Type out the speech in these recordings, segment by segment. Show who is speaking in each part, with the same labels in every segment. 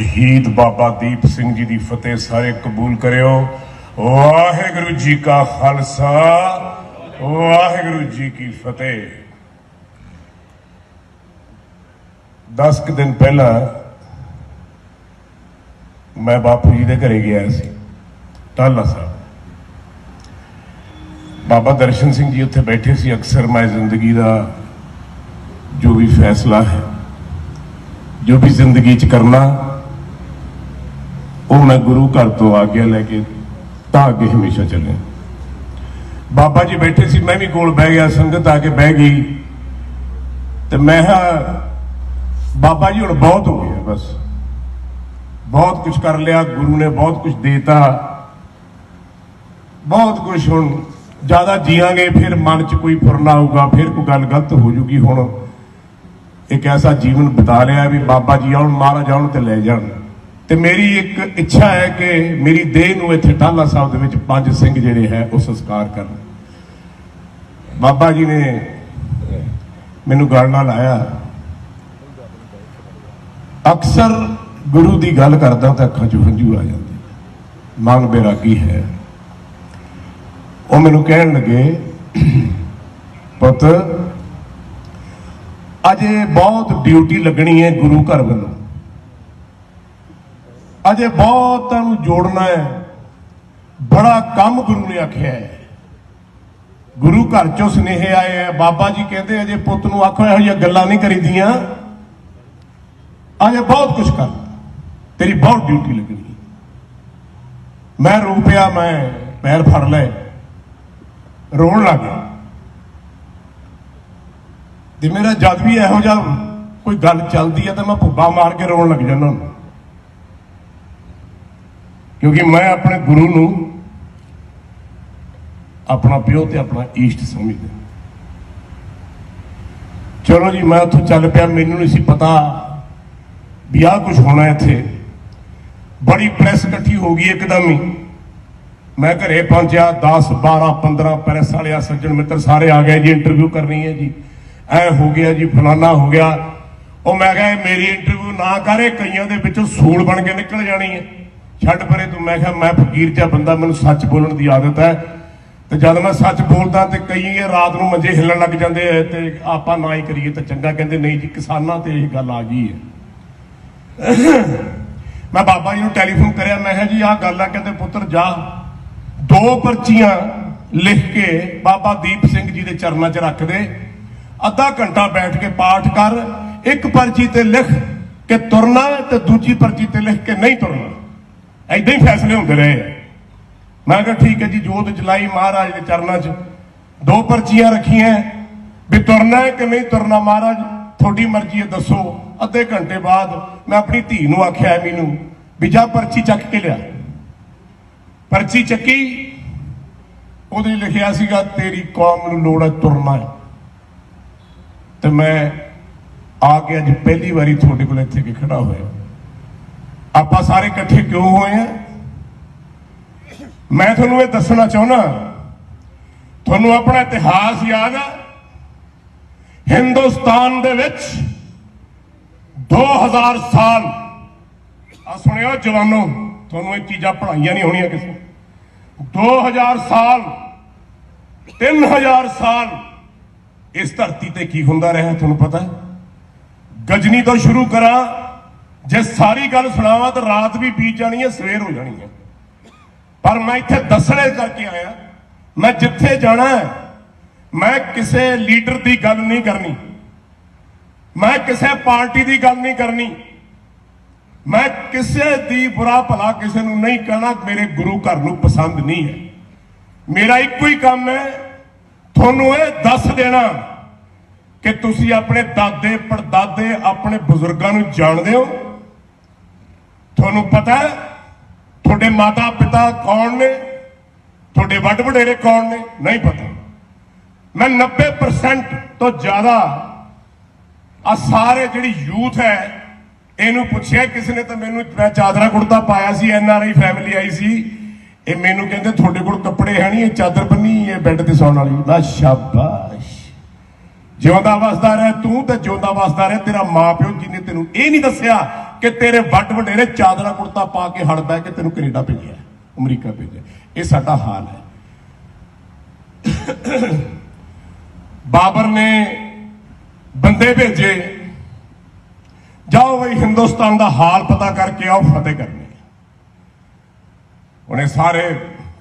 Speaker 1: शहीद बाबा दीप सिंह जी की फतेह सारे कबूल करियो। वाहिगुरु जी का खालसा, वाहिगुरु जी की फतेह। 10 दिन पहला मैं बापू जी के घरे गया सी टाला साहब। बाबा दर्शन सिंह जी उत्थे बैठे सी। अक्सर मैं जिंदगी का जो भी फैसला है, जो भी जिंदगी च करना, वो मैं गुरु घर तो आग्या लैके तां अगे हमेशा चले। बाबा जी बैठे सी, मैं भी कोल बह गया, संगत आके बह गई तो मैं बाबा जी हुण बहुत हो गया, बस बहुत कुछ कर लिया, गुरु ने बहुत कुछ देता, बहुत कुछ हुण ज्यादा जियांगे, फिर मन च कोई फुरना आऊगा, फिर कोई गल गलत हो जूगी। हुण एक ऐसा जीवन बिता लिया भी बाबा जी आउण, महाराज आउण ते लै जाण। ते मेरी एक इच्छा है कि मेरी देह नूं इत्थे टाला साहब दे विच 5 सिंह जिहड़े है वो संस्कार करन। बाबा जी ने मैनूं गल नाल लाया। अक्सर गुरु की गल करदा तो अखां चों हंझू आ जाते, मन बैरागी है। वो मैनूं कहण लगे, पुत अजे बहुत ड्यूटी लगनी है गुरु घर वालों, अजे बहुत जोड़ना है, बड़ा काम गुरु ने आख्या है। गुरु घर चों सुनेहे आए हैं। बाबा जी कहते अजे पुत नूं आखो इहो जिहियां गल्लां नहीं करीदियां, अजे बहुत कुछ कर, तेरी बहुत ड्यूटी लगनी। मैं रो पिया, मैं पैर फड़ ले, रोन लग गया। ते मेरा जद भी इहो जिहा कोई गल चलती है तो मैं भुब्बा मार के रोन लग जाना, क्योंकि मैं अपने गुरु नूं अपना प्यो ते अपना ईष्ट समझदा। चलो जी, मैं उत्थों चल पिया। मैनूं नहीं सी पता भी आ कुछ होना इत्थे। बड़ी प्रेस इकट्ठी हो गई एकदम ही। मैं घरे पहुंचा, 10 12 15 प्रेस वाले सज्जन मित्र सारे आ गए जी, इंटरव्यू करनी है जी, ऐ हो गया जी, फलाना हो गया। और मैं कहा मेरी इंटरव्यू ना करे, कईयां दे विचों सूल बन के निकल जानी है, छड्ड परे तूं। मैं कहा मैं फकीर जिहा बंदा, मैनूं सच बोलण की आदत है, तो जब मैं सच बोलदा तो कई रात नूं मंजे हिलन लग जाते हैं, तो आपां ना ही करिए तो चंगा। कहते नहीं जी, किसानां ते यह गल आ गई है। मैं बाबा जी नूं टैलीफोन करया, मैं कहा जी आह गल है। कहते पुत्र जा 2 पर्चियां लिख के बाबा दीप सिंह जी के चरणों च रख दे, अद्धा घंटा बैठ के पाठ कर, एक पर्ची ते लिख के तुरना ते दूजी पर्ची ते लिख के नहीं तुरना। ऐदां ही फैसले होंदे रहे। मैं कहा ठीक है जी। जोत जलाई महाराज के चरणों च, 2 पर्चियां रखियां भी तुरना है कि नहीं तुरना, महाराज थोड़ी मर्जी है दसो। अद्धे घंटे बाद मैं अपनी धी नूं आख्या मीनू भी जा पर्ची चक के लिया। पर्ची चक्की, उहदे लिखिया सीगा तेरी कौम नूं लोड़ है तुरना है। तो मैं आके अज पहली बारी थोड़े को इत्थे के खड़ा होया। आपां सारे इकट्ठे क्यों होए हैं, मैं तुहानूं ये दसना चाहुंदा। तुहानूं अपना इतिहास याद है? हिंदुस्तान दे विच 2000 साल, सुनियो जवानों, तुहानूं ये चीज़ां पढ़ाइयां नहीं होणियां किसी। 2000 साल 3000 साल इस धरती ते की हुंदा रहा तुहानूं पता है? गजनी तो शुरू करा, जे सारी गल सुनावां तो रात भी बीत जानी है, सवेर हो जानी है। पर मैं इत्थे दसणे करके आया, मैं जिथे जाना है, मैं किसी लीडर की गल नहीं करनी, मैं किसी पार्टी की गल नहीं करनी, मैं किसी दी बुरा भला किसी नूं नहीं कहना। मेरे गुरु घर नूं पसंद नहीं है। मेरा इको ही काम है तुहानूं ये दस देना कि तुसीं अपने दादे परदादे अपने बुजुर्गों नूं जाणदे हो। तुहानूं पता है थोड़े माता पिता कौन ने, थोड़े वड वडेरे कौन ने, नहीं पता। मैं 90% तो ज्यादा आ सारे जिहड़ी यूथ है इहनूं पुछया किसी ने, तो मैनूं मैं चादरा कुर्ता पाया सी, NRI फैमिली आई सी, ये मैनूं कहंदे थोड़े कोल कपड़े है नहीं, चादर बन्नी है बैड ते सौण वाली। मैं शाबाश, जिउंदा वसदा रह तू, ते जिउंदा वसदा रह तेरा मां प्यो जिन्हें तेनूं ये नहीं दस्सिया कि तेरे वड वडेरे चादरा कुर्ता पा के हड़ बह के तेन कनेडा भेजा, अमरीका भेजा। ये साडा हाल है। बाबर ने बंदे भेजे, जाओ भाई हिंदुस्तान का हाल पता करके आओ, फतेह करने। उन्हें सारे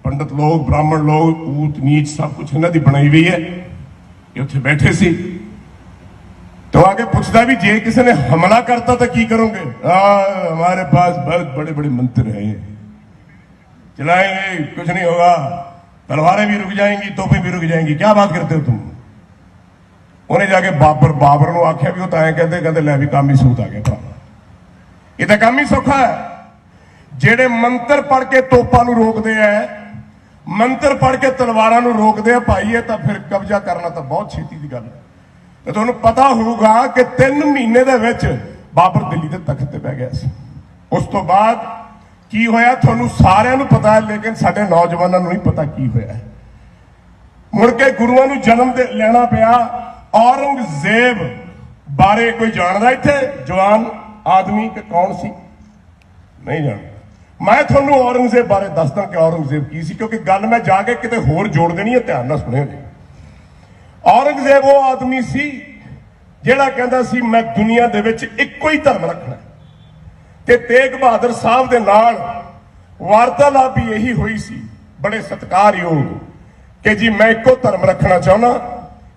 Speaker 1: पंडित लोग, ब्राह्मण लोग, ऊट नीच सब कुछ इन्हों की बनाई हुई है। ये उत्थे बैठे सी तो आगे पूछता भी जे किसी ने हमला करता तो की करोगे? हमारे पास बहुत बड़े बड़े मंत्र हैं, चलाएंगे कुछ नहीं होगा, तलवारें भी रुक जाएंगी, तोपें भी रुक जाएंगी, क्या बात करते हो तुम? उन्हें जाके बाबर को आख्या भी वो तो ऐ कहते कहते लै भी काम ही सूत आ गया भरा, ये तो काम ही सौखा है। जेड़े मंत्र पढ़ के तोपां नूं रोकदे है, मंत्र पढ़ के तलवारां नूं रोकदे है भाई, तो फिर कब्जा करना तो बहुत छेती की गल है। तो तुहानूं पता होगा कि 3 महीने दे विच बाबर दिल्ली के तख्त ते बैठ गया सी। उस तो बाद की होया तुहानूं सारिआं नूं पता है, लेकिन साडे नौजवानों नूं नहीं पता की होया। मुड़ के गुरुआं नूं जन्म लेना पिया। औरंगजेब बारे कोई जानदा इत्थे जवान आदमी कि कौन सी? नहीं जानदा। मैं थोनू औरंगजेब बारे दसदा कि औरंगजेब की सी, क्योंकि गल मैं जाके किते होर जोड़ देनी है, ध्यान नाल सुनिओ जी। औरंगजेब वो आदमी सी जिहड़ा कहंदा सी मैं दुनिया दे विच इक्को ही धर्म रखना, ते तेग बहादुर साहब दे नाल वार्तालाप भी यही हुई सी, बड़े सत्कारयोग, कि जी मैं इक्को धर्म रखना चाहना,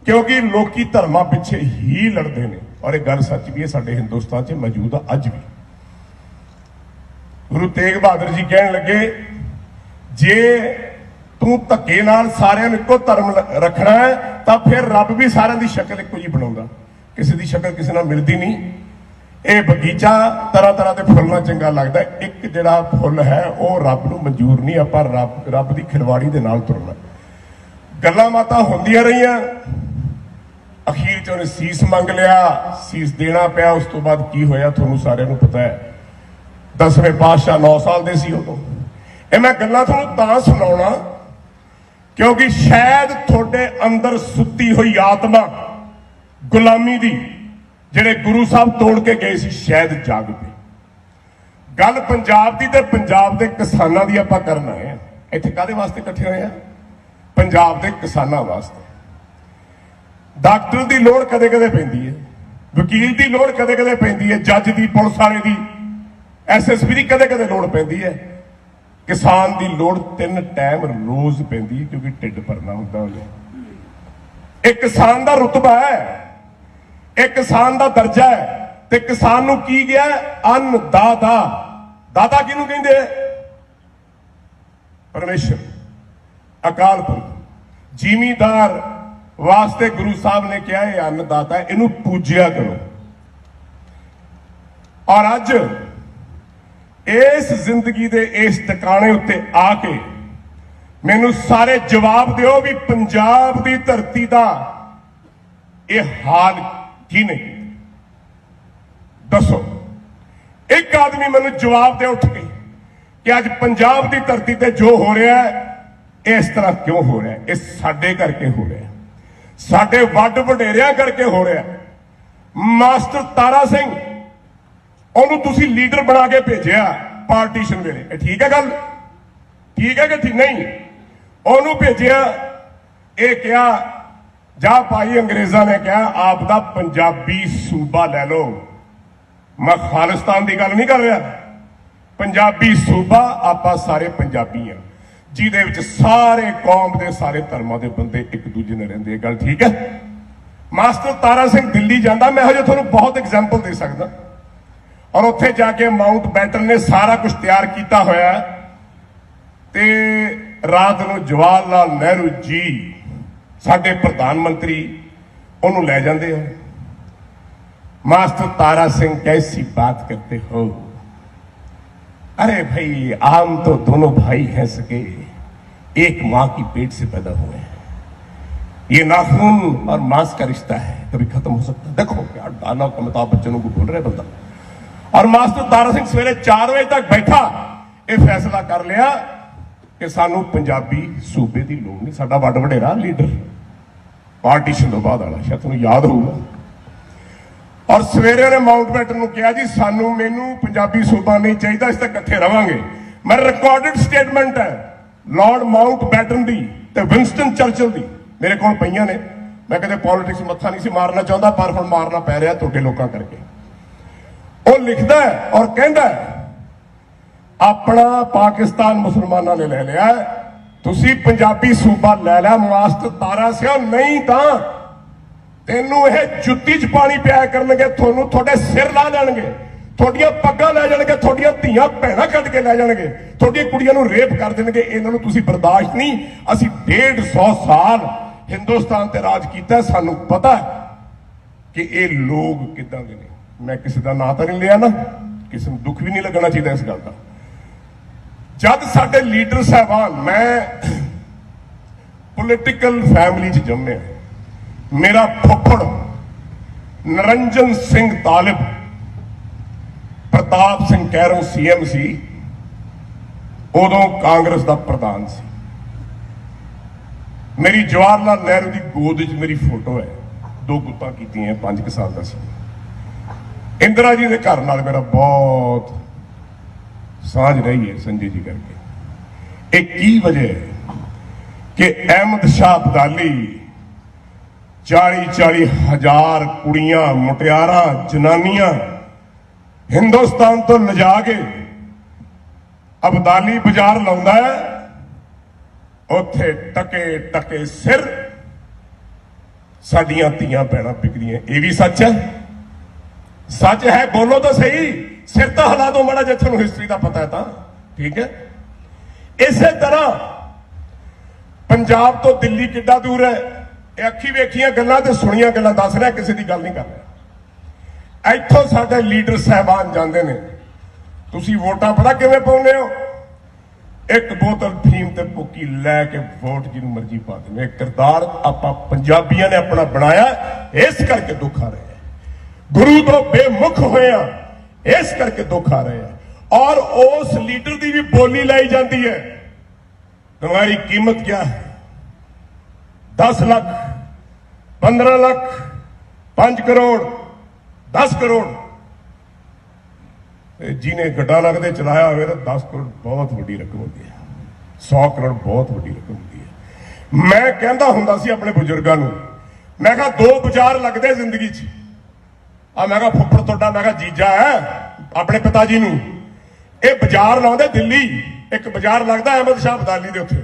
Speaker 1: क्योंकि लोकी धर्मां पिछे ही लड़ते हैं। और एक गल सच भी है, साडे हिंदुस्तान च मौजूद है अज भी। गुरु तेग बहादुर जी कहन लगे, जे तू धक्के नाल सारिआं नूं इक्को धर्म रखना है तो फिर रब भी सारिआं दी शक्ल इक्को जी बनाउंदा, किसी दी शक्ल किसी नाल मिलदी नहीं। ये बगीचा तरह तरह के फुल नाल चंगा लगदा, एक जिहड़ा फुल है वो रब नूं मंजूर नहीं, आपां रब दी खिलवाड़ी दे नाल तुरना। गल्लां बातां होंदियां रहियां, अखीर च उन्हें सीस मंग लिया, सीस देना पिया। उस तो बाद की होया तुहानूं सारिआं नूं पता है। 10वें पातशाह 9 साल दे सी उदों। ये मैं गल्लां तुहानूं तां सुणाउणा क्योंकि शायद तुहाडे अंदर सुत्ती हुई आत्मा गुलामी दी जिहड़े गुरु साहब तोड़ के गए सी, शायद जाग पे। गल पंजाब दी ते पंजाब दे किसानां दी आपां करन आए हां। इत्थे काहदे वास्ते इकट्ठे होए आ? पंजाब दे किसानां वास्ते। डॉक्टर की लोड़ कदे कदे पैंदी है, वकील की लोड़ कदे कदे पैंदी है, जज की, पुलिस वाले की, SSP की कदे कदे लोड़ पैंदी है। किसान की लोड़ 3 टाइम रोज पैंदी है, क्योंकि ढिड भरना होंदा उन्हें। एक किसान का रुतबा है, एक किसान का दर्जा है, ते किसान नूं की गया अन्नदाता। दाता किहनूं कहिंदे? परमेश्वर, अकाल पुरख। जिमीदार वास्ते गुरु साहब ने कहा यह अन्नदाता है, इनू पूजिया करो। और अज इस जिंदगी दे इस टिकाणे उत्ते आके मैनू सारे जवाब दिओ भी पंजाब दी धरती दा यह हाल की नहीं। दसो एक आदमी मैनू जवाब दे उठ के कि अज पंजाब दी धरती ते जो हो रहा है इस तरह क्यों हो रहा है? इस साडे करके हो रहा है, साडे वड वडेरियां करके हो रहा है। मास्टर तारा सिंह ਉਹਨੂੰ ਤੁਸੀਂ ਲੀਡਰ ਬਣਾ ਕੇ ਭੇਜਿਆ ਪਾਰਟੀਸ਼ਨ ਵੇਲੇ, ਇਹ ਠੀਕ ਹੈ ਗੱਲ? ਠੀਕ ਹੈ ਕਿ ਠੀਕ ਨਹੀਂ? ਉਹਨੂੰ ਭੇਜਿਆ, ਇਹ ਕਿਹਾ ਜਾ ਭਾਈ ਅੰਗਰੇਜ਼ਾਂ ਨੇ ਕਿਹਾ ਆਪ ਦਾ ਪੰਜਾਬੀ ਸੂਬਾ ਲੈ ਲਓ। ਮੈਂ ਖਾਲਿਸਤਾਨ ਦੀ ਗੱਲ ਨਹੀਂ ਕਰ ਰਿਹਾ, ਪੰਜਾਬੀ ਸੂਬਾ ਆਪਾਂ ਸਾਰੇ ਪੰਜਾਬੀ ਆ, ਜਿਹਦੇ ਵਿੱਚ ਸਾਰੇ ਕੌਮ ਦੇ ਸਾਰੇ ਧਰਮਾਂ ਦੇ ਬੰਦੇ ਇੱਕ ਦੂਜੇ ਨਾਲ ਰਹਿੰਦੇ। ਗੱਲ ਠੀਕ ਹੈ? ਮਾਸਟਰ ਤਾਰਾ ਸਿੰਘ ਦਿੱਲੀ ਜਾਂਦਾ, ਮੈਂ ਹਜੇ ਤੁਹਾਨੂੰ ਬਹੁਤ ਐਗਜ਼ਾਮਪਲ ਦੇ ਸਕਦਾ। और उत्थे जाके माउंट बैटन ने सारा कुछ तैयार किया होया ते रात नूं जवाहर लाल नेहरू जी साडे प्रधानमंत्री उन्होंने ले जाते हैं। मास्टर तारा सिंह कैसी बात करते हो? अरे भाई आम तो दोनों भाई हैं सके, एक मां की पेट से पैदा हुए हैं, ये नाखून और मांस का रिश्ता है, कभी खत्म हो सकता है। देखो क्या डाना अमिताभ बच्चन को बोल रहे बंदा। और मास्टर तारा सिंह सवेरे 4 बजे तक बैठा, यह फैसला कर लिया कि सानू पंजाबी सूबे की लोड़ नहीं, साडा वड वडेरा लीडर पार्टीशन तो बाद वाला, शायद तुहानूं याद होगा। ਔਰ ਸਵੇਰੇ ਨੇ ਮਾਊਂਟਬੈਟਨ ਨੂੰ ਕਿਹਾ ਜੀ ਸਾਨੂੰ ਮੈਨੂੰ ਪੰਜਾਬੀ ਸੂਬਾ ਨਹੀਂ ਚਾਹੀਦਾ, ਅਸੀਂ ਤਾਂ ਇਕੱਠੇ ਰਵਾਂਗੇ। ਮੈਂ ਰਿਕਾਰਡਡ ਸਟੇਟਮੈਂਟ ਹੈ ਲਾਰਡ ਮਾਊਂਟਬੈਟਨ ਦੀ ਤੇ ਵਿੰਸਟਨ ਚਰਚਿਲ ਦੀ ਮੇਰੇ ਕੋਲ ਪਈਆਂ ਨੇ। ਮੈਂ ਕਦੇ ਪੋਲਿਟਿਕਸ ਮੱਥਾ ਨਹੀਂ ਸੀ ਮਾਰਨਾ ਚਾਹੁੰਦਾ, ਪਰ ਹੁਣ ਮਾਰਨਾ ਪੈ ਰਿਹਾ ਤੁਹਾਡੇ ਲੋਕਾਂ ਕਰਕੇ। ਉਹ ਲਿਖਦਾ ਹੈ ਔਰ ਕਹਿੰਦਾ ਆਪਣਾ ਪਾਕਿਸਤਾਨ ਮੁਸਲਮਾਨਾਂ ਨੇ ਲੈ ਲਿਆ, ਤੁਸੀਂ ਪੰਜਾਬੀ ਸੂਬਾ ਲੈ ਲਿਆ, ਮਾਸਟਰ ਤਾਰਾ ਸਿਆ ਨਹੀਂ ਤਾਂ ਤੈਨੂੰ ਇਹ ਜੁੱਤੀ 'ਚ ਪਾਣੀ ਪਿਆ ਕਰਨਗੇ, ਤੁਹਾਨੂੰ ਤੁਹਾਡੇ ਸਿਰ ਲਾ ਲੈਣਗੇ, ਤੁਹਾਡੀਆਂ ਪੱਗਾਂ ਲੈ ਜਾਣਗੇ, ਤੁਹਾਡੀਆਂ ਧੀਆਂ ਭੈਣਾਂ ਕੱਢ ਕੇ ਲੈ ਜਾਣਗੇ, ਤੁਹਾਡੀਆਂ ਕੁੜੀਆਂ ਨੂੰ ਰੇਪ ਕਰ ਦੇਣਗੇ। ਇਹਨਾਂ ਨੂੰ ਤੁਸੀਂ ਬਰਦਾਸ਼ਤ ਨਹੀਂ। ਅਸੀਂ 150 ਸਾਲ ਹਿੰਦੁਸਤਾਨ ਤੇ ਰਾਜ ਕੀਤਾ, ਸਾਨੂੰ ਪਤਾ ਕਿ ਇਹ ਲੋਕ ਕਿੱਦਾਂ ਦੇ ਨੇ। ਮੈਂ ਕਿਸੇ ਦਾ ਨਾਂ ਤਾਂ ਨਹੀਂ ਲਿਆ ਨਾ, ਕਿਸੇ ਨੂੰ ਦੁੱਖ ਵੀ ਨਹੀਂ ਲੱਗਣਾ ਚਾਹੀਦਾ ਇਸ ਗੱਲ ਦਾ। ਜਦ ਸਾਡੇ ਲੀਡਰ ਸਾਹਿਬਾਨ, ਮੈਂ ਪੋਲੀਟੀਕਲ ਫੈਮਿਲੀ 'ਚ ਜੰਮਿਆ, ਮੇਰਾ ਫੁੱਫੜ ਨਰਿੰਜਨ ਸਿੰਘ ਤਾਲਿਬ ਪ੍ਰਤਾਪ ਸਿੰਘ ਕੈਰੋਂ ਸੀਐਮ ਸੀ, ਉਦੋਂ ਕਾਂਗਰਸ ਦਾ ਪ੍ਰਧਾਨ ਸੀ। ਮੇਰੀ ਜਵਾਹਰ ਲਾਲ ਨਹਿਰੂ ਦੀ ਗੋਦ 'ਚ ਮੇਰੀ ਫੋਟੋ ਹੈ, 2 ਗੁੱਤਾਂ ਕੀਤੀਆਂ, 5 ਸਾਲ ਦਾ ਸੀ। ਇੰਦਰਾ ਜੀ ਦੇ ਘਰ ਨਾਲ ਮੇਰਾ ਬਹੁਤ ਸਾਂਝ ਰਹੀ ਹੈ ਸੰਜੇ ਜੀ ਕਰਕੇ। ਇਹ ਕੀ ਵਜ੍ਹਾ ਹੈ ਕਿ ਅਹਿਮਦ ਸ਼ਾਹ ਅਬਦਾਲੀ 40-40 ਹਜ਼ਾਰ ਕੁੜੀਆਂ, ਮੁਟਿਆਰਾਂ, ਜਨਾਨੀਆਂ ਹਿੰਦੁਸਤਾਨ ਤੋਂ ਲਿਜਾ ਕੇ ਅਬਦਾਲੀ ਬਾਜ਼ਾਰ ਲਾਉਂਦਾ ਹੈ, ਉੱਥੇ ਟਕੇ ਟਕੇ ਸਿਰ ਸਾਡੀਆਂ ਧੀਆਂ ਭੈਣਾਂ ਵਿਕਦੀਆਂ। ਇਹ ਵੀ ਸੱਚ ਹੈ, ਸੱਚ ਹੈ, ਬੋਲੋ ਤਾਂ ਸਹੀ। ਸਿਰ ਤਾਂ ਹਿਲਾ ਦੋ ਮਾੜਾ, ਜੇ ਤੁਹਾਨੂੰ ਹਿਸਟਰੀ ਦਾ ਪਤਾ ਹੈ ਤਾਂ ਠੀਕ ਹੈ। ਇਸੇ ਤਰ੍ਹਾਂ ਪੰਜਾਬ ਤੋਂ ਦਿੱਲੀ ਕਿੱਡਾ ਦੂਰ ਹੈ, ਇਹ ਅੱਖੀ ਵੇਖੀਆਂ ਗੱਲਾਂ ਤੇ ਸੁਣੀਆਂ ਗੱਲਾਂ ਦੱਸ ਰਿਹਾ, ਕਿਸੇ ਦੀ ਗੱਲ ਨਹੀਂ ਕਰ ਰਿਹਾ। ਇੱਥੋਂ ਸਾਡੇ ਲੀਡਰ ਸਾਹਿਬਾਨ ਜਾਂਦੇ ਨੇ, ਤੁਸੀਂ ਵੋਟਾਂ ਪਤਾ ਕਿਵੇਂ ਪਾਉਂਦੇ ਹੋ? ਇੱਕ ਬੋਤਲ ਫੀਮ ਤੇ ਭੁੱਕੀ ਲੈ ਕੇ ਵੋਟ ਜਿਹਨੂੰ ਮਰਜ਼ੀ ਪਾ ਦਿੰਦੇ। ਇਹ ਕਿਰਦਾਰ ਆਪਾਂ ਪੰਜਾਬੀਆਂ ਨੇ ਆਪਣਾ ਬਣਾਇਆ, ਇਸ ਕਰਕੇ ਦੁੱਖ ਆ ਰਿਹਾ। ਗੁਰੂ ਤੋਂ ਬੇਮੁਖ ਹੋਇਆ, ਇਸ ਕਰਕੇ ਦੁੱਖ ਆ ਰਿਹਾ। और उस लीडर की भी बोली लाई जाती है, तुम्हारी कीमत क्या है? 10 लाख, 15 लाख, 5 करोड़, 10 करोड़। जिन्हें गड्ढा लगते चलाया हो तो 10 करोड़ बहुत वड्डी रकम होती है, 100 करोड़ बहुत वड्डी रकम होती है। मैं कहता हुंदा सी अपने बुजुर्गों को, मैं कहा 2 बाजार लगते जिंदगी च। मैं कहा फुफड़ तुहाडा, मैं कहा जीजा है अपने पिताजी नूं, ये बाजार लाउंदे दिल्ली, एक बाजार लगता अहमद शाह अब्दाली दे उत्थे।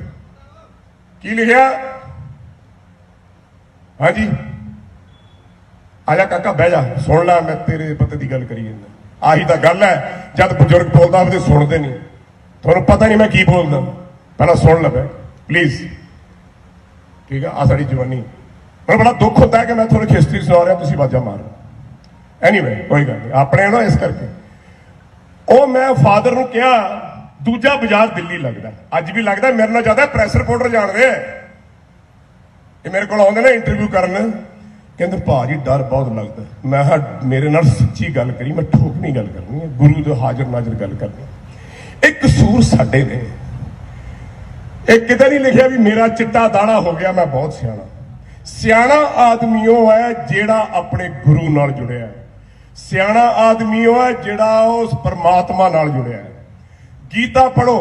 Speaker 1: की लिखिया? हाँ जी, आजा काका बह जा, सुन ला, मैं तेरे पते की गल करी जांदा। आही तो गल है, जब बुजुर्ग बोलता तो सुनते नहीं, तुहानूं पता नहीं मैं की बोलदा, पहला सुन लै प्लीज, ठीक है। आ साडी जवानी, मैं बड़ा दुख होता है कि मैं थोड़ी हिस्ट्री सुना रहा, तुसीं वाजा मार। एनीवे कोई गल नहीं, अपने ना इस करके ਉਹ ਮੈਂ ਫਾਦਰ ਨੂੰ ਕਿਹਾ ਦੂਜਾ ਬਾਜ਼ਾਰ ਦਿੱਲੀ ਲੱਗਦਾ, ਅੱਜ ਵੀ ਲੱਗਦਾ, ਮੇਰੇ ਨਾਲ ਜ਼ਿਆਦਾ ਪ੍ਰੈਸ ਰਿਪੋਰਟਰ ਜਾਣਦੇ ਆ, ਇਹ ਮੇਰੇ ਕੋਲ ਆਉਂਦੇ ਨੇ ਇੰਟਰਵਿਊ ਕਰਨ, ਕਹਿੰਦੇ ਭਾਜੀ ਡਰ ਬਹੁਤ ਲੱਗਦਾ। ਮੈਂ ਕਿਹਾ ਮੇਰੇ ਨਾਲ ਸੱਚੀ ਗੱਲ ਕਰੀ, ਮੈਂ ਠੋਕਵੀਂ ਗੱਲ ਕਰਨੀ ਹੈ, ਗੁਰੂ ਦੇ ਹਾਜ਼ਰ ਨਾਜ਼ਰ ਗੱਲ ਕਰਨੀ। ਇਹ ਕਸੂਰ ਸਾਡੇ ਨੇ, ਇਹ ਕਿਤੇ ਨਹੀਂ ਲਿਖਿਆ ਵੀ ਮੇਰਾ ਚਿੱਟਾ ਦਾੜਾ ਹੋ ਗਿਆ ਮੈਂ ਬਹੁਤ ਸਿਆਣਾ। ਸਿਆਣਾ ਆਦਮੀ ਉਹ ਹੈ ਜਿਹੜਾ ਆਪਣੇ ਗੁਰੂ ਨਾਲ ਜੁੜਿਆ ਹੈ, ਸਿਆਣਾ ਆਦਮੀ ਉਹ ਹੈ ਜਿਹੜਾ ਉਸ परमात्मा नाल जुड़िया है। गीता पढ़ो,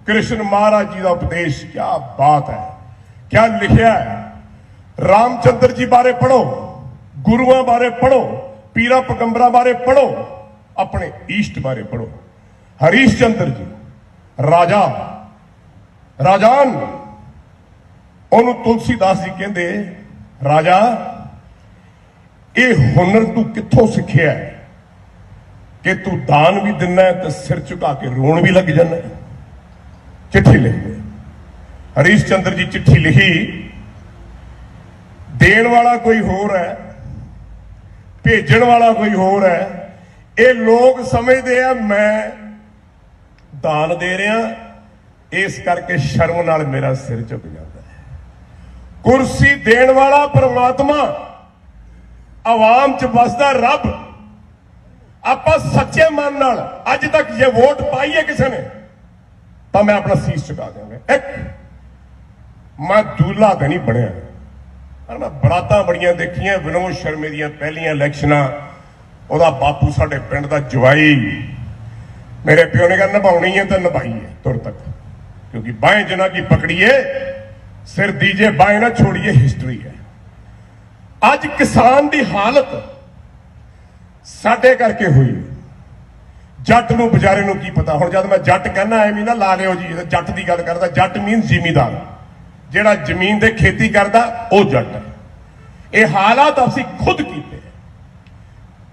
Speaker 1: कृष्ण महाराज जी का उपदेश, क्या बात है, क्या लिखा है। रामचंद्र जी बारे पढ़ो, गुरुओं बारे पढ़ो, पीरा पैगंबरा बारे पढ़ो, अपने ईष्ट बारे पढ़ो। हरीश चंद्र जी राजा राजान, उन्होंने तुलसीदास जी कहते, राजा ये हुनर तू कित्थों सीखिया है कि तू दान भी दिना है तो सिर झुका के रोन भी लग जाना। चिट्ठी लिख दे, हरीश चंद्र जी चिट्ठी लिखी, देन वाला कोई होर है, भेजण वाला कोई होर है। ये लोग समझते हैं मैं दान दे रहा, इस करके शर्म नाल मेरा सिर झुक जाता है। कुर्सी देन वाला परमात्मा, आवाम च बसदा रब। आप सच्चे मन नाल अज तक जे वोट पाई है किसी ने तो मैं अपना सीस चुका देंगे। एक मैं दूल्हा तो नहीं बनया, मैं बरातां बड़ियां देखियां, विनोद शर्मे दियां पहलियां इलैक्शनां ਉਹਦਾ ਬਾਪੂ ਸਾਡੇ ਪਿੰਡ ਦਾ ਜਵਾਈ। ਮੇਰੇ ਪਿਓ ਨੇ ਕਿਹਾ ਨਿਭਾਉਣੀ ਹੈ ਤਾਂ ਨਿਭਾਈ ਹੈ ਤੁਰ ਤੱਕ, क्योंकि बाएं जना की पकड़िए सिर दीजिए बाएं ना छोड़िए, हिस्ट्री है। आज किसान की हालत साडे करके हुई। जट नूं बेचारे नूं की पता। हुण जद मैं जट कहना एवें ना ला लिओ जी, जट की गल करदा। जट मीन जिमीदार, जिहड़ा जमीन ते खेती करदा वो जट है। ये हालात असीं खुद कीते।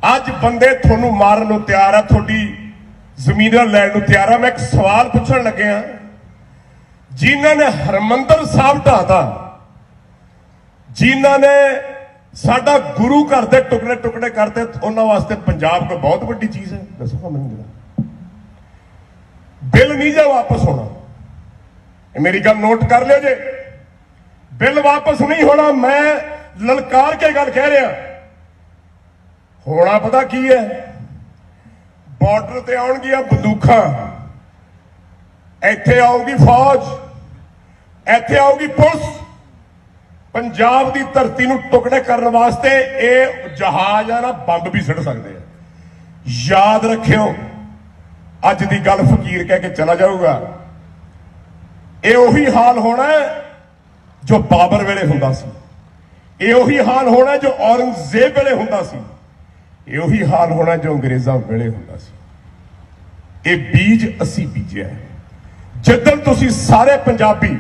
Speaker 1: अज बंदे तुहानूं मारन नूं तैयार आ, तुहाडी जमीनां लैण नूं तैयार आ। मैं एक सवाल पुछण लग्या, जिन्हां ने हरमंदर साहब ढाता, जिन्हां ने साडा गुरु घर दे टुकड़े टुकड़े करते, उन्हां वास्ते पंजाब कोई बहुत वड्डी चीज है? दसो मैनूं। बिल नहीं जा वापस होना, मेरी गल नोट कर लियो जे, बिल वापस नहीं होना। मैं ललकार के गल कह रहा। होना पता की है? बॉर्डर ते आउणगियां बंदूकां, ਇੱਥੇ ਆਊਗੀ फौज, ਇੱਥੇ ਆਊਗੀ पुलिस। पंजाब की धरती ਨੂੰ ਟੁਕੜੇ ਕਰਨ ਵਾਸਤੇ ਇਹ ਜਹਾਜ਼ ਆ ਨਾ ਬੰਬ भी ਸਿੱਟ ਸਕਦੇ ਆ। याद रखियो, ਅੱਜ ਦੀ ਗੱਲ फकीर कह के चला जाऊगा। ये ਉਹੀ हाल होना है जो बाबर वेले हुंदा सी, ये ਉਹੀ हाल होना है जो औरंगजेब वेले हुंदा सी, ये ਉਹੀ हाल होना जो अंग्रेज़ां वेले हुंदा सी। ये बीज असीं बीजिया है। जिदन तुसी सारे पंजाबी,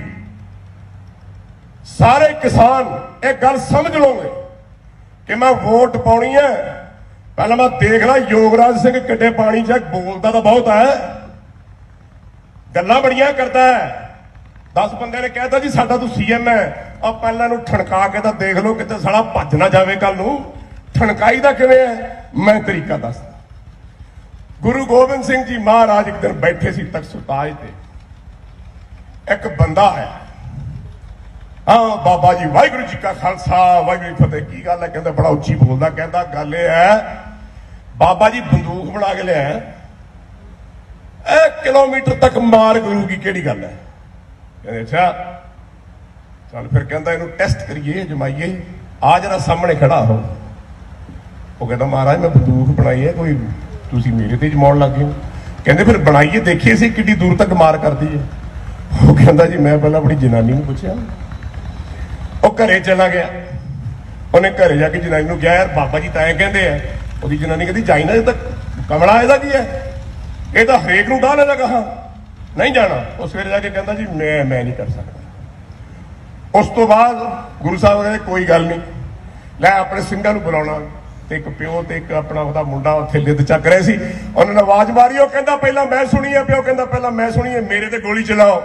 Speaker 1: सारे किसान एक गल समझ लोगे कि मैं वोट पाउणी है, पहले मैं देख ला योगराज सिंह किड्डे पानी च बोलता तो बहुत है, गल्लां बड़ियां करता है। 10 बंदे ने कहता जी साडा तू सीएम है, और पहले नूं ठणका के तो देख लो किते साला भज ना जावे। कल नूं ठणकाई दा किवें है? मैं तरीका दसदा। गुरु गोबिंद सिंह जी महाराज एक दिन बैठे सी तख्त-ए-ताज ते, एक बंदा आया, हाँ बाबा जी वाहिगुरू जी का खालसा वाहिगुरू जी फतेह। की गल है? कहता बड़ा उच्ची बोलता। कहता गल ये है बाबा जी बंदूक बना के लिया 1 किलोमीटर तक मार करूगी, केड़ी गल है? कहते अच्छा चल फिर। कहता इनू टेस्ट करिए, जमाइए, आ जरा सामने खड़ा हो। वो कहता महाराज मैं बंदूक बनाई है, कोई तुसी मेरे ते जमाउण लग गए। कहते फिर बनाइए देखिए सी किड्डी दूर तक मार करती है। वो कहता जी मैं पहले अपनी जनानी नूं पुछया। वो घरे चला गया, उन्हें घरे जाके जनानी नूं कहा यार बाबा जी ताए कहते हैं। उसकी जनानी कहती जाई ना, ये कमला ਇਹਦਾ की है, ये तो हरेक नूं डाह लेदा कहा नहीं जाना। उस सवेरे जाके कहता जी मैं नहीं कर सकता। उस तो बाद गुरु साहब कहते कोई गल नहीं, लै अपने ਸਿੰਘਾਂ ਨੂੰ बुलाउणा। ਤੇ ਇੱਕ ਪਿਓ ਤੇ ਇੱਕ ਆਪਣਾ ਉਹਦਾ ਮੁੰਡਾ ਉੱਥੇ ਲਿੱਦ ਚੱਕ ਰਹੇ ਸੀ। ਉਹਨਾਂ ਨੇ ਆਵਾਜ਼ ਮਾਰੀ, ਉਹ ਕਹਿੰਦਾ ਪਹਿਲਾਂ ਮੈਂ ਸੁਣੀ ਹੈ। ਪਿਓ ਕਹਿੰਦਾ ਪਹਿਲਾਂ ਮੈਂ ਸੁਣੀ ਹੈ, ਮੇਰੇ ਤੇ ਗੋਲੀ ਚਲਾਓ।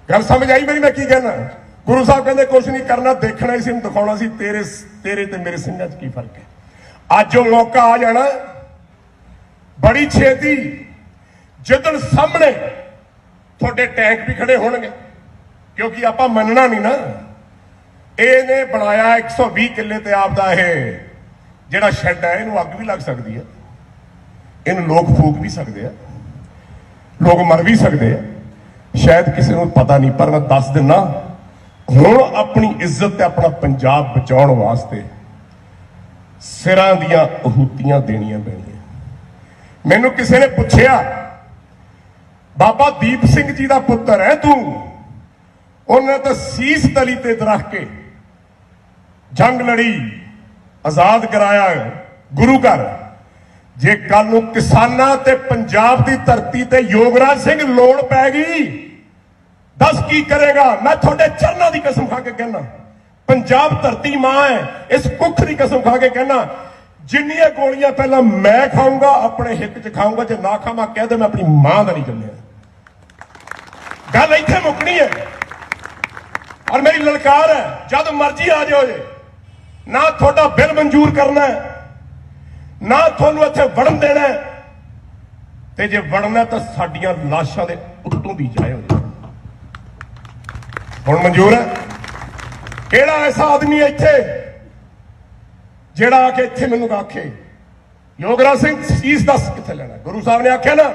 Speaker 1: ਗੱਲ ਸਮਝ ਆਈ ਮੇਰੀ? ਮੈਂ ਕੀ ਕਹਿਣਾ? ਗੁਰੂ ਸਾਹਿਬ ਕਹਿੰਦੇ ਕੁਛ ਨਹੀਂ ਕਰਨਾ, ਦੇਖਣਾ ਹੀ ਸੀ, ਦਿਖਾਉਣਾ ਸੀ ਤੇਰੇ ਤੇ ਮੇਰੇ ਸਿੰਘਾਂ 'ਚ ਕੀ ਫਰਕ ਹੈ। ਅੱਜ ਉਹ ਮੌਕਾ ਆ ਜਾਣਾ ਬੜੀ ਛੇਤੀ, ਜਿੱਦਣ ਸਾਹਮਣੇ ਤੁਹਾਡੇ ਟੈਂਕ ਵੀ ਖੜੇ ਹੋਣਗੇ, ਕਿਉਂਕਿ ਆਪਾਂ ਮੰਨਣਾ ਨਹੀਂ ਨਾ। ਇਹਨੇ ਬਣਾਇਆ 120 ਕਿੱਲੇ ਤੇ ਆਪਦਾ ਇਹ ਜਿਹੜਾ ਸ਼ੈੱਡ ਹੈ, ਇਹਨੂੰ ਅੱਗ ਵੀ ਲੱਗ ਸਕਦੀ ਹੈ, ਇਹਨੂੰ ਲੋਕ ਫੂਕ ਵੀ ਸਕਦੇ ਆ, ਲੋਕ ਮਰ ਵੀ ਸਕਦੇ ਆ, ਸ਼ਾਇਦ ਕਿਸੇ ਨੂੰ ਪਤਾ ਨਹੀਂ। ਪਰ ਮੈਂ ਦੱਸ ਦਿੰਨਾ, ਹੁਣ ਆਪਣੀ ਇੱਜ਼ਤ ਤੇ ਆਪਣਾ ਪੰਜਾਬ ਬਚਾਉਣ ਵਾਸਤੇ ਸਿਰਾਂ ਦੀਆਂ ਅਹੂਤੀਆਂ ਦੇਣੀਆਂ ਪੈਣੀਆਂ। ਮੈਨੂੰ ਕਿਸੇ ਨੇ ਪੁੱਛਿਆ ਬਾਬਾ ਦੀਪ ਸਿੰਘ ਜੀ ਦਾ ਪੁੱਤਰ ਹੈ ਤੂੰ, ਉਹਨੇ ਤਾਂ ਸੀਸ ਤਲੀ ਤੇ ਰੱਖ ਕੇ ਜੰਗ ਲੜੀ, ਆਜ਼ਾਦ ਕਰਾਇਆ ਗੁਰੂ ਘਰ। ਜੇ ਕੱਲ ਨੂੰ ਕਿਸਾਨਾਂ ਤੇ ਪੰਜਾਬ ਦੀ ਧਰਤੀ ਤੇ ਯੋਗਰਾਜ ਸਿੰਘ ਲੋੜ ਪੈ ਗਈ, ਦੱਸ ਕੀ ਕਰੇਗਾ? ਮੈਂ ਤੁਹਾਡੇ ਚਰਨਾਂ ਦੀ ਕਸਮ ਖਾ ਕੇ ਕਹਿਣਾ, ਪੰਜਾਬ ਧਰਤੀ ਮਾਂ ਹੈ, ਇਸ ਕੁੱਖ ਦੀ ਕਸਮ ਖਾ ਕੇ ਕਹਿਣਾ, ਜਿੰਨੀਆਂ ਗੋਲੀਆਂ ਪਹਿਲਾਂ ਮੈਂ ਖਾਊਂਗਾ ਆਪਣੇ ਹਿੱਕ 'ਚ ਖਾਊਂਗਾ, ਜੇ ਨਾ ਖਾਵਾਂ ਕਹਿ ਦੇ ਮੈਂ ਆਪਣੀ ਮਾਂ ਦਾ ਨਹੀਂ ਜੰਮਿਆ। ਗੱਲ ਇੱਥੇ ਮੁੱਕਣੀ ਹੈ। और मेरी ललकार है, जब मर्जी आ जाओ जे, ना थोड़ा बिल मंजूर करना है, ना थोनू इत्थे वड़न देना है, ते जे वड़ना तो साडियां लाशां दे उत्तों दी जाए। हुण मंजूर है? किहड़ा ऐसा आदमी है इत्थे जिहड़ा आके इत्थे मैनूं आखे योगराज सिंह सीस दस कित्थे लेना? गुरु साहब ने आख्या ना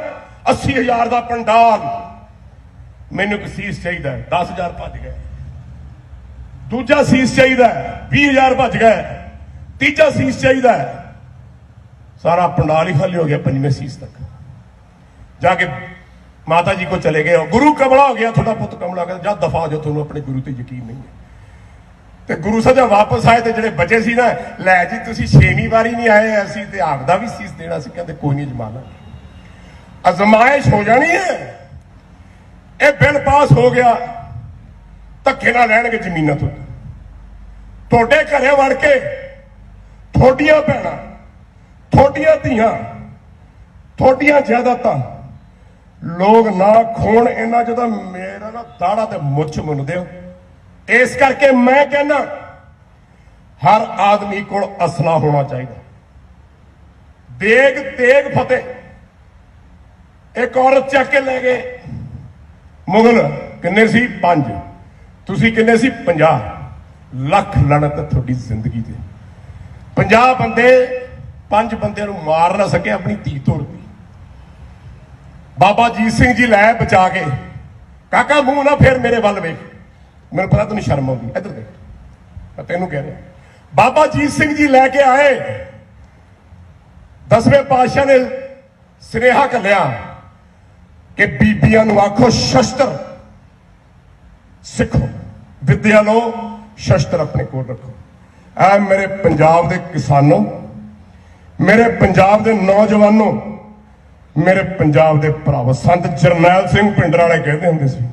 Speaker 1: 80,000 दा पंडाल, मैनूं एक सीस चाहिदा, 10,000 भज गए। दूजा सीस चाहिए 20,000 भज गए, तीजा सीस चाहिए सारा पंडाल ही खाली हो गया पंजवें सीस तक। जाके माता जी को चले गए, गुरु कमला हो गया, थोड़ा पुत कमला हो गया, जा दफा जो तुम अपने गुरु ते यकीन नहीं है। ਤੇ ਗੁਰੂ ਸਾਹਿਬ ਜਦ ਵਾਪਸ ਆਏ ਤੇ ਜਿਹੜੇ ਬਚੇ ਸੀ ਨਾ, ਲੈ ਜੀ ਤੁਸੀਂ 6ਵੀਂ ਵਾਰੀ ਨਹੀਂ ਆਏ, ਅਸੀਂ ਤੇ ਆਪਦਾ ਵੀ ਸੀਸ ਦੇਣਾ ਸੀ। ਕਹਿੰਦੇ ਕੋਈ ਨਹੀਂ ਅਜਮਾ ਲਾਂਗੇ, ਅਜ਼ਮਾਇਸ਼ ਹੋ ਜਾਣੀ ਹੈ। ਇਹ ਬਿੱਲ ਪਾਸ ਹੋ ਗਿਆ, ਧੱਕੇ ਨਾਲ ਲੈਣਗੇ ਜ਼ਮੀਨਾਂ ਤੋਂ। ਤੁਹਾਡੇ ਘਰੇ ਵੜ ਕੇ ਤੁਹਾਡੀਆਂ ਭੈਣਾਂ, ਤੁਹਾਡੀਆਂ ਧੀਆਂ, ਤੁਹਾਡੀਆਂ ਜਾਇਦਾਦਾਂ ਲੋਕ ਨਾ ਖੋਣ। ਇਹਨਾਂ ਜਦੋਂ ਮੇਰਾ ਨਾ ਦਾੜਾ ਤੇ ਮੁੱਛ ਮੁੰਨਦੇ ਹੋ। ਇਸ ਕਰਕੇ ਮੈਂ ਕਹਿੰਦਾ ਹਰ ਆਦਮੀ ਕੋਲ ਅਸਲਾ ਹੋਣਾ ਚਾਹੀਦਾ। ਦੇਗ ਤੇਗ ਫਤਿਹ ਇੱਕ ਔਰਤ ਚੱਕ ਕੇ ਲੈ ਗਏ। ਮੁਗਲ ਕਿੰਨੇ ਸੀ? 5, ਤੁਸੀਂ ਕਿੰਨੇ ਸੀ? 50 ਲੱਖ। ਲੜਤ ਤੁਹਾਡੀ ਜ਼ਿੰਦਗੀ ਤੇ 50 ਬੰਦੇ 5 ਬੰਦਿਆਂ ਨੂੰ ਮਾਰ ਨਾ ਸਕੇ, ਆਪਣੀ ਧੀ ਤੋੜਦੀ। ਬਾਬਾ ਜੀਤ ਸਿੰਘ ਜੀ ਲੈ ਬਚਾ ਕੇ, ਕਾਕਾ ਮੂੰਹ ਨਾ ਫੇਰ ਮੇਰੇ ਵੱਲ ਵੇਖ, ਮੈਨੂੰ ਪਤਾ ਤੈਨੂੰ ਸ਼ਰਮ ਆਉਂਦੀ, ਇੱਧਰ ਦੇਖ, ਮੈਂ ਤੈਨੂੰ ਕਹਿ ਰਿਹਾ। ਬਾਬਾ ਜੀਤ ਸਿੰਘ ਜੀ ਲੈ ਕੇ ਆਏ, 10ਵੇਂ ਪਾਤਸ਼ਾਹ ਨੇ ਸੁਨੇਹਾ ਘੱਲਿਆ ਕਿ ਬੀਬੀਆਂ ਨੂੰ ਆਖੋ ਸ਼ਸਤਰ ਸਿੱਖੋ, ਵਿਦਿਆ ਲਓ, ਸ਼ਸਤਰ ਆਪਣੇ ਕੋਲ ਰੱਖੋ। ਐ ਮੇਰੇ ਪੰਜਾਬ ਦੇ ਕਿਸਾਨੋਂ, ਮੇਰੇ ਪੰਜਾਬ ਦੇ ਨੌਜਵਾਨੋਂ, ਮੇਰੇ ਪੰਜਾਬ ਦੇ ਭਰਾਵੋ, ਸੰਤ ਜਰਨੈਲ ਸਿੰਘ ਪਿੰਡਰ ਵਾਲੇ ਕਹਿੰਦੇ ਹੁੰਦੇ ਸੀ,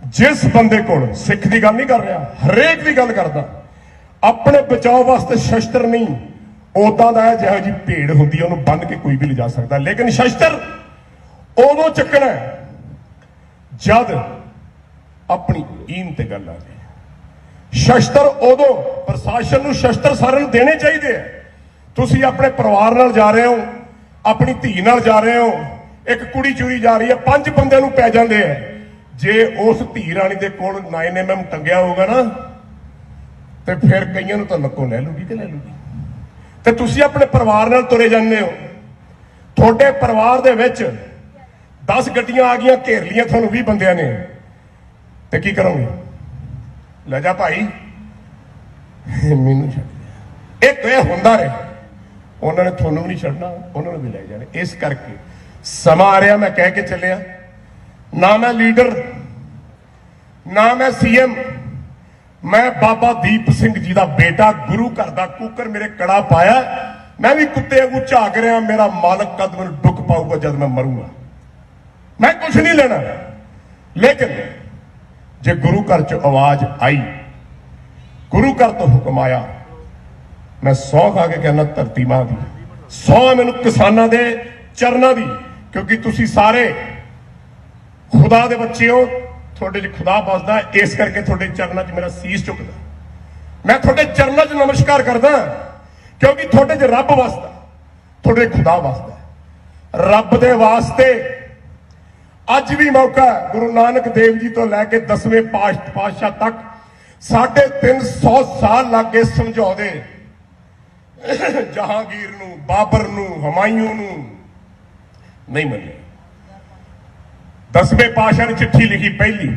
Speaker 1: ਜਿਸ ਬੰਦੇ ਕੋਲ, ਸਿੱਖ ਦੀ ਗੱਲ ਨਹੀਂ ਕਰ ਰਿਹਾ, ਹਰੇਕ ਦੀ ਗੱਲ ਕਰਦਾ, ਆਪਣੇ ਬਚਾਓ ਵਾਸਤੇ ਸ਼ਸਤਰ ਨਹੀਂ, ਉਦਾਂ ਦਾ ਜਿਹੋ ਜੀ ਭੇਡ ਹੁੰਦੀ ਹੈ ਉਹਨੂੰ ਬੰਨ ਕੇ ਕੋਈ ਵੀ ਲਿਜਾ ਸਕਦਾ। ਲੇਕਿਨ ਸ਼ਸਤਰ ਉਦੋਂ ਚੱਕਣਾ ਜਦ ਆਪਣੀ ਈਨ ਤੇ ਗੱਲ ਆ ਜਾਏ। ਸ਼ਸਤਰ ਉਦੋਂ, ਪ੍ਰਸ਼ਾਸਨ ਨੂੰ ਸ਼ਸਤਰ ਸਾਰਿਆਂ ਨੂੰ ਦੇਣੇ ਚਾਹੀਦੇ ਆ। ਤੁਸੀਂ ਆਪਣੇ ਪਰਿਵਾਰ ਨਾਲ ਜਾ ਰਹੇ ਹੋ, ਆਪਣੀ ਧੀ ਨਾਲ ਜਾ ਰਹੇ ਹੋ, ਇੱਕ ਕੁੜੀ ਚੋਰੀ ਜਾ ਰਹੀ ਹੈ, 5 ਬੰਦਿਆਂ ਨੂੰ ਪੈ ਜਾਂਦੇ ਆ। ਜੇ ਉਸ ਧੀ ਰਾਣੀ ਦੇ ਕੋਲ 9mm ਟੰਗਿਆ ਹੋਊਗਾ ਨਾ, ਤੇ ਫਿਰ ਕਈਆਂ ਨੂੰ ਤਾਂ ਲੱਕੋਂ ਲੈ ਲੂਗੀ ਕਿ ਲੈ ਲੂਗੀ। ਤੇ ਤੁਸੀਂ ਆਪਣੇ ਪਰਿਵਾਰ ਨਾਲ ਤੁਰੇ ਜਾਂਦੇ ਹੋ, ਤੁਹਾਡੇ ਪਰਿਵਾਰ ਦੇ ਵਿੱਚ 10 ਗੱਡੀਆਂ ਆ ਗਈਆਂ, ਘੇਰ ਲੀਆਂ ਤੁਹਾਨੂੰ 20 ਬੰਦਿਆਂ ਨੇ, ਤੇ ਕੀ ਕਰੋਗੇ? ਲੈ ਜਾ ਭਾਈ ਮੈਨੂੰ ਛੱਡ। ਇੱਕ ਇਹ ਹੁੰਦਾ ਰਹੇ, ਉਹਨਾਂ ਨੇ ਤੁਹਾਨੂੰ ਵੀ ਨਹੀਂ ਛੱਡਣਾ, ਉਹਨਾਂ ਨੂੰ ਵੀ ਲੈ ਜਾਣੇ। ਇਸ ਕਰਕੇ ਸਮਾਂ ਆ ਰਿਹਾ, ਮੈਂ ਕਹਿ ਕੇ ਚੱਲਿਆ, ਨਾ ਮੈਂ ਲੀਡਰ, ਨਾ ਮੈਂ ਸੀਐਮ, ਮੈਂ ਬਾਬਾ ਦੀਪ ਸਿੰਘ ਜੀ ਦਾ ਬੇਟਾ, ਗੁਰੂ ਘਰ ਦਾ ਕੂਕਰ ਮੇਰੇ ਕੜਾ ਪਾਇਆ। ਮੈਂ ਵੀ ਕੁੱਤੇ ਵਾਂਗੂ ਝਾਕ ਰਿਹਾ, ਮੇਰਾ ਮਾਲਕ ਕਦ ਮੈਨੂੰ ਦੁੱਖ ਪਾਊਗਾ ਜਦ ਮੈਂ ਮਰੂੰਗਾ। ਮੈਂ ਕੁਝ ਨਹੀਂ ਲੈਣਾ, ਲੇਕਿਨ ਜੇ ਗੁਰੂ ਘਰ ਚ ਆਵਾਜ਼ ਆਈ, ਗੁਰੂ ਘਰ ਤੋਂ ਹੁਕਮ ਆਇਆ, ਮੈਂ ਸਹੁੰ ਖਾ ਕੇ ਕਹਿੰਦਾ ਧਰਤੀ ਮਾਂ ਦੀ ਸਹੁੰ, ਮੈਨੂੰ ਕਿਸਾਨਾਂ ਦੇ ਚਰਨਾਂ ਦੀ, ਕਿਉਂਕਿ ਤੁਸੀਂ ਸਾਰੇ ਖੁਦਾ ਦੇ ਬੱਚੇ ਹੋ, ਤੁਹਾਡੇ 'ਚ ਖੁਦਾ ਵਸਦਾ, ਇਸ ਕਰਕੇ ਤੁਹਾਡੇ ਚਰਨਾਂ 'ਚ ਮੇਰਾ ਸੀਸ ਝੁਕਦਾ। ਮੈਂ ਤੁਹਾਡੇ ਚਰਨਾਂ 'ਚ ਨਮਸਕਾਰ ਕਰਦਾ, ਕਿਉਂਕਿ ਤੁਹਾਡੇ 'ਚ ਰੱਬ ਵਸਦਾ, ਤੁਹਾਡੇ ਖੁਦਾ ਵਸਦਾ। ਰੱਬ ਦੇ ਵਾਸਤੇ ਅੱਜ ਵੀ ਮੌਕਾ, ਗੁਰੂ ਨਾਨਕ ਦੇਵ ਜੀ ਤੋਂ ਲੈ ਕੇ 10ਵੇਂ ਪਾਤਸ਼ਾਹ ਤੱਕ 350 ਸਾਲ ਲੱਗ ਗਏ ਸਮਝਾਉਂਦੇ, ਜਹਾਂਗੀਰ ਨੂੰ, ਬਾਬਰ ਨੂੰ, ਹਮਾਯੂੰ ਨੂੰ ਨਹੀਂ ਮੰਨੇ। 10ਵੇਂ ਪਾਤਸ਼ਾਹ ਨੇ ਚਿੱਠੀ ਲਿਖੀ, ਪਹਿਲੀ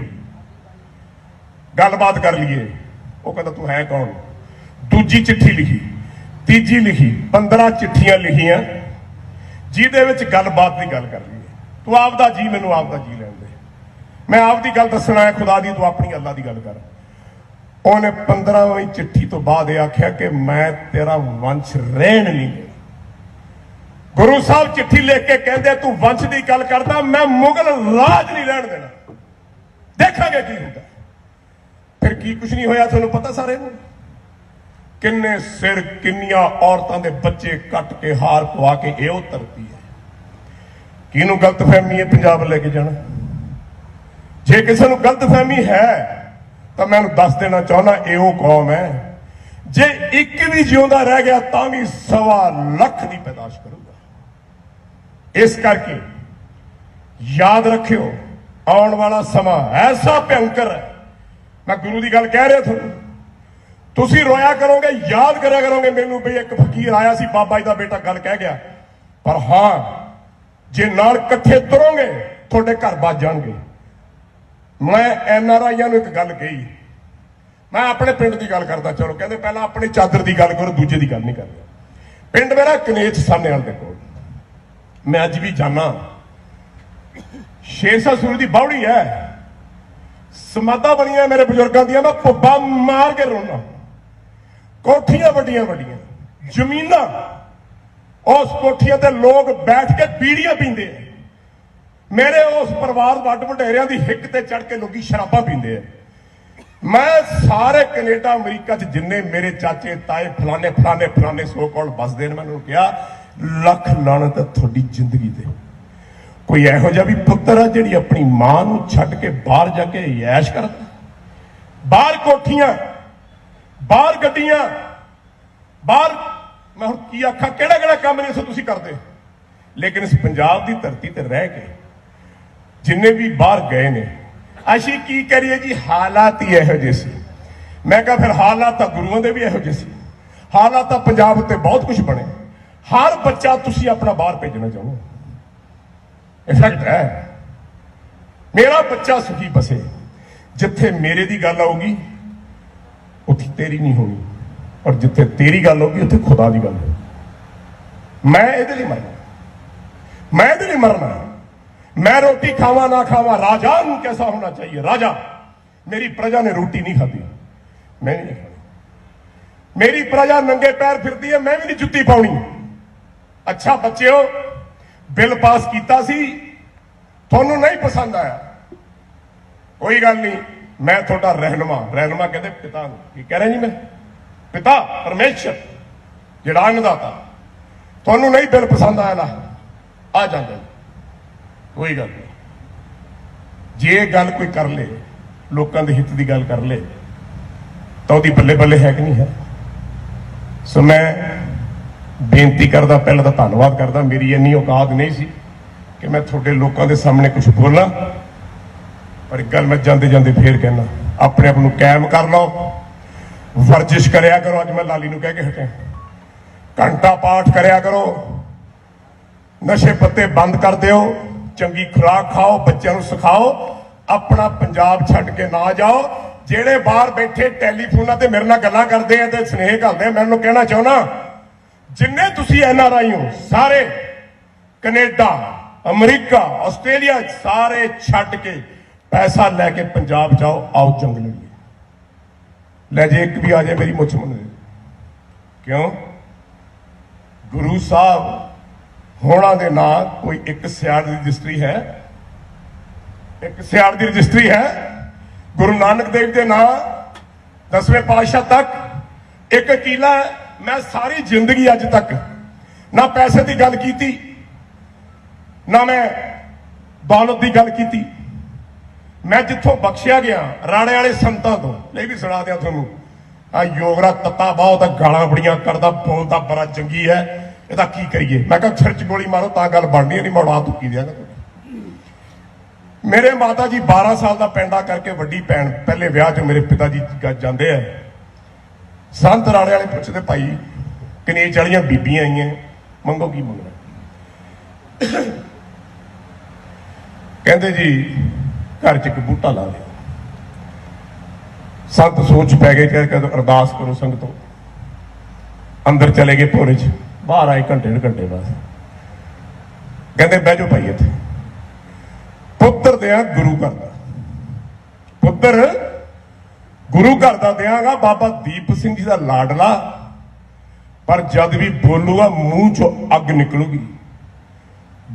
Speaker 1: ਗੱਲਬਾਤ ਕਰ ਲਈਏ, ਉਹ ਕਹਿੰਦਾ ਤੂੰ ਹੈ ਕੌਣ। ਦੂਜੀ ਚਿੱਠੀ ਲਿਖੀ, ਤੀਜੀ ਲਿਖੀ, 15 ਚਿੱਠੀਆਂ ਲਿਖੀਆਂ ਜਿਹਦੇ ਵਿੱਚ ਗੱਲਬਾਤ ਦੀ ਗੱਲ ਕਰ ਲਈਏ। ਤੂੰ ਆਪਦਾ ਜੀ, ਮੈਨੂੰ ਆਪਦਾ ਜੀ ਲੈਣ ਦੇ, ਮੈਂ ਆਪਦੀ ਗੱਲ ਦੱਸਣਾ ਹੈ ਖੁਦਾ ਦੀ, ਤੂੰ ਆਪਣੀ ਅੱਲਾ ਦੀ ਗੱਲ ਕਰ। ਉਹਨੇ 15ਵੀਂ ਚਿੱਠੀ ਤੋਂ ਬਾਅਦ ਇਹ ਆਖਿਆ ਕਿ ਮੈਂ ਤੇਰਾ ਵੰਸ਼ ਰਹਿਣ ਨਹੀਂ ਦੇਣਾ। ਗੁਰੂ ਸਾਹਿਬ ਚਿੱਠੀ ਲਿਖ ਕੇ ਕਹਿੰਦੇ ਤੂੰ ਵੰਸ਼ ਦੀ ਗੱਲ ਕਰਦਾ, ਮੈਂ ਮੁਗਲ ਰਾਜ ਨਹੀਂ ਰਹਿਣ ਦੇਣਾ, ਦੇਖਾਂਗੇ ਕੀ ਹੁੰਦਾ। ਫਿਰ ਕੀ ਕੁਝ ਨਹੀਂ ਹੋਇਆ ਤੁਹਾਨੂੰ ਪਤਾ ਸਾਰੇ ਨੂੰ। ਕਿੰਨੇ ਸਿਰ, ਕਿੰਨੀਆਂ ਔਰਤਾਂ ਦੇ ਬੱਚੇ ਕੱਟ ਕੇ, ਹਾਰ ਪਵਾ ਕੇ। ਇਹ ਉਹ ਧਰਤੀ ਹੈ। ਕਿਹਨੂੰ ਗਲਤਫਹਿਮੀ ਹੈ ਪੰਜਾਬ ਲੈ ਕੇ ਜਾਣਾ? ਜੇ ਕਿਸੇ ਨੂੰ ਗਲਤਫਹਿਮੀ ਹੈ ਤਾਂ ਮੈਂ ਉਹਨੂੰ ਦੱਸ ਦੇਣਾ ਚਾਹੁੰਦਾ, ਇਹ ਉਹ ਕੌਮ ਹੈ ਜੇ ਇੱਕ ਵੀ ਜਿਉਂਦਾ ਰਹਿ ਗਿਆ ਤਾਂ ਵੀ 1.25 ਲੱਖ ਦੀ ਪੈਦਾਸ਼ ਕਰੂਗਾ। ਇਸ ਕਰਕੇ ਯਾਦ ਰੱਖਿਓ, ਆਉਣ ਵਾਲਾ ਸਮਾਂ ਐਸਾ ਭਿਅੰਕਰ ਹੈ। ਮੈਂ ਗੁਰੂ ਦੀ ਗੱਲ ਕਹਿ ਰਿਹਾ ਤੁਹਾਨੂੰ, ਤੁਸੀਂ ਰੋਇਆ ਕਰੋਗੇ, ਯਾਦ ਕਰਿਆ ਕਰੋਗੇ ਮੈਨੂੰ ਵੀ ਇੱਕ ਫਕੀਰ ਆਇਆ ਸੀ, ਬਾਬਾ ਜੀ ਦਾ ਬੇਟਾ ਗੱਲ ਕਹਿ ਗਿਆ। ਪਰ ਹਾਂ, ਜੇ ਨਾਲ ਇਕੱਠੇ ਤੁਰੋਗੇ ਤੁਹਾਡੇ ਘਰ ਵੱਜ ਜਾਣਗੇ। ਮੈਂ NRIਆਂ ਨੂੰ ਇੱਕ ਗੱਲ ਕਹੀ, ਮੈਂ ਆਪਣੇ ਪਿੰਡ ਦੀ ਗੱਲ ਕਰਦਾ, ਚਲੋ ਕਹਿੰਦੇ ਪਹਿਲਾਂ ਆਪਣੀ ਚਾਦਰ ਦੀ ਗੱਲ ਕਰੋ, ਦੂਜੇ ਦੀ ਗੱਲ ਨਹੀਂ ਕਰਦੇ। पिंड मेरा कनेच सानेवाल दे कोल, मैं अज भी जाना। शेरशाह सूरी की बावड़ी है, समाधा बनिया मेरे बुजुर्गों दियां, मैं भुब्बा मार के रोना। कोठियां वड्डियां वड्डियां, जमीनां, उस कोठियां ते लोग बैठ के बीड़ियां पींदे हैं। मेरे उस परिवार वड्ड वडेरियां दी हिक ते चढ़ के लोग शराबां पींदे हैं। मैं सारे कनेडा अमरीका च जिन्ने मेरे चाचे ताए फलाने फलाने फलाने सो कॉल बसदे ने, मैंने कहा लख लानत थोड़ी जिंदगी दे। कोई इहो जिहा भी पुत्तर है जिहड़ी अपनी मां नूं छड्ड के बाहर जाके ऐश करदा, बाहर कोठियां, बाहर गड्डियां, बाहर मैं हुण की आखा किहड़ा किहड़ा काम नहीं सो तुसीं करदे। लेकिन इस पंजाब की धरती ते रह के जिन्ने भी बाहर गए ने, असीं की करिए जी, हालात ही इहो ਜਿਹੇ सी। मैं कहा फिर हालात तो गुरुओं के भी इहो ਜਿਹੇ सी, हालात तो पंजाब उत्ते बहुत कुछ बने। हर बच्चा तुसीं अपना बाहर भेजना चाहो, इफेक्ट है। मेरा बच्चा सुखी बसे, जिथे मेरे दी गल आऊगी उत्थे तेरी नहीं होनी, और जिथे तेरी गल होगी उत्थे खुदा दी गल होगी। मैं इहदे लई मरना, मैं इहदे लई मरना। मैं रोटी खावा ना खावा, राजान कैसा होना चाहिए राजा। मेरी प्रजा ने रोटी नहीं खाती, मैं नहीं खानी। मेरी प्रजा नंगे पैर फिरती है, मैं भी नहीं जुत्ती पाउनी। अच्छा बच्चों, बिल पास किया सी, थोनू नहीं पसंद आया, कोई गल नहीं, मैं थोड़ा रहनुमा। रहनुमा कहते पिता नूं, की कह रहे जी मैं, पिता परमेश्वर जिहड़ा अन्नदाता, थोनू नहीं बिल पसंद आया ला आ जांदा, कोई गल नहीं। जे गल कोई कर ले, लोगों के हित की गल कर ले, तो उसकी बल्ले बल्ले है कि नहीं है। सो मैं बेनती करदा, पहले तो धन्नवाद करदा, मेरी इन्नी औकात नहीं सी कि मैं थोड़े लोगों के सामने कुछ बोला, पर एक गल मैं जाते जाते फिर कहना, अपने आप को कायम कर लो, वर्जिश करया करो। अज मैं लाली नूं कह के हटिया, घंटा पाठ करया करो, नशे पत्ते बंद कर दिओ, चंगी खुराक खाओ, बच्चों को सिखाओ, अपना पंजाब छड्ड के ना जाओ। जेड़े बाहर बैठे टैलीफोन ते मेरे नाल गल्लां करदे आ ते स्नेह घल्लदे, मैं उन्होंने कहना चाहना, जिन्ने तुसीं NRI हो सारे कनेडा अमरीका आस्ट्रेलिया सारे छड्ड के पैसा लैके पंजाब जाओ, आओ जंग लड़िए। ले जे एक भी आ जाए मेरी मुछ मन, क्यों गुरु साहब होना दे ना कोई एक सियाड़ की रजिस्ट्री है, एक सियाड़ की रजिस्ट्री है। गुरु नानक देव के ना 10वें पातशाह तक एक किला है। मैं सारी जिंदगी अज तक ना पैसे की गल की, ना मैं दौलत की गल की। मैं जिथों बख्शिया गया राणे वाले संतां तो, ये भी सुना दिया थोनू, आ योगरा तत्ता बहुत गालां बड़ियां करदा, बोलदा बड़ा चंगी है, ਇਹਦਾ ਕੀ ਕਰੀਏ। मैं कहा सिर च गोली मारो ਤਾਂ ਗੱਲ ਬਣਨੀ नहीं, मैं उड़ा तुकी दियागा। मेरे माता जी 12 साल का पैंडा करके वड्डी भैन पहले विआह च मेरे पिता जी जाते हैं। संत राणे वाले पुछते भाई कनेज वालियां बीबियां आईयां, मंगो की मंगना। कहते जी घर च एक बूटा ला लिया। संत सोच पै गए, कहते अरदास करो संगतों। अंदर चले गए भोरे च, बाहर आए घंटे डेढ़ घंटे बाद, कहते बह जाओ भाई इत्थे पुत्र दिया गुरु घर दा, पुत्र गुरु घर दा देंगा बाबा दीप सिंह जी का लाडला, पर जद भी बोलूगा मूंह चो अग निकलूगी,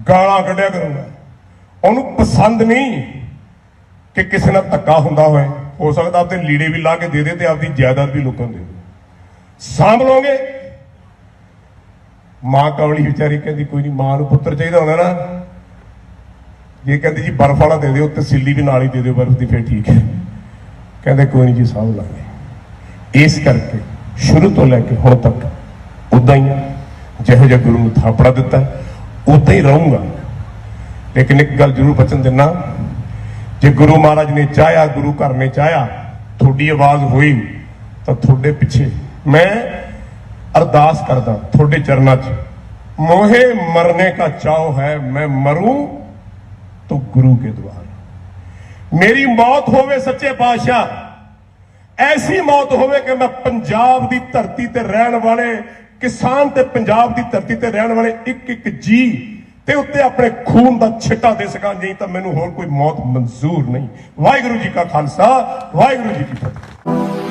Speaker 1: गालां कढ़िया करूंगा। उन्होंने पसंद नहीं कि किसी नाल धक्का हुंदा होए, हो सकता आपके लीड़े भी ला के दे दे, आपकी जायदाद भी लोगों दे दे, सांभ लोगे। मां कवली बेचारी कहती कोई नहीं, मां नूं पुत्र चाहिए होंदा ना, ये कहती जी बर्फ वाला दे दो, तसीली भी नाल ही दे दो बर्फ की, फिर ठीक है। कहते कोई नहीं जी सांभ लांगे। इस करके शुरू तो लैके हुण तक उदा ही जिहो जिहा गुरु नूं थापड़ा दिता उदा ही रहूंगा। लेकिन एक गल जरूर बचन देना, जे गुरु महाराज ने चाहया, गुरु घर ने चाहया, थोड़ी आवाज हुई तो थोड़े पिछे मैं अरदास करदा, थोड़े चरणों च। मोहे मरने का चाव है, मैं मरूं तो गुरु के द्वार। मेरी मौत होवे सच्चे पातशाह, ऐसी मौत होवे कि मैं पंजाब की धरती ते रहन वाले ਕਿਸਾਨ ਤੇ ਪੰਜਾਬ ਦੀ ਧਰਤੀ ਤੇ ਰਹਿਣ ਵਾਲੇ ਇੱਕ ਇੱਕ ਜੀ ਤੇ ਉੱਤੇ ਆਪਣੇ ਖੂਨ ਦਾ ਛਿੱਟਾ ਦੇ ਸਕਾਂ, ਨਹੀਂ ਤਾਂ ਮੈਨੂੰ ਹੋਰ ਕੋਈ ਮੌਤ ਮਨਜ਼ੂਰ ਨਹੀਂ। ਵਾਹਿਗੁਰੂ ਜੀ ਕਾ ਖਾਲਸਾ, ਵਾਹਿਗੁਰੂ ਜੀ ਕੀ ਫਤਿਹ।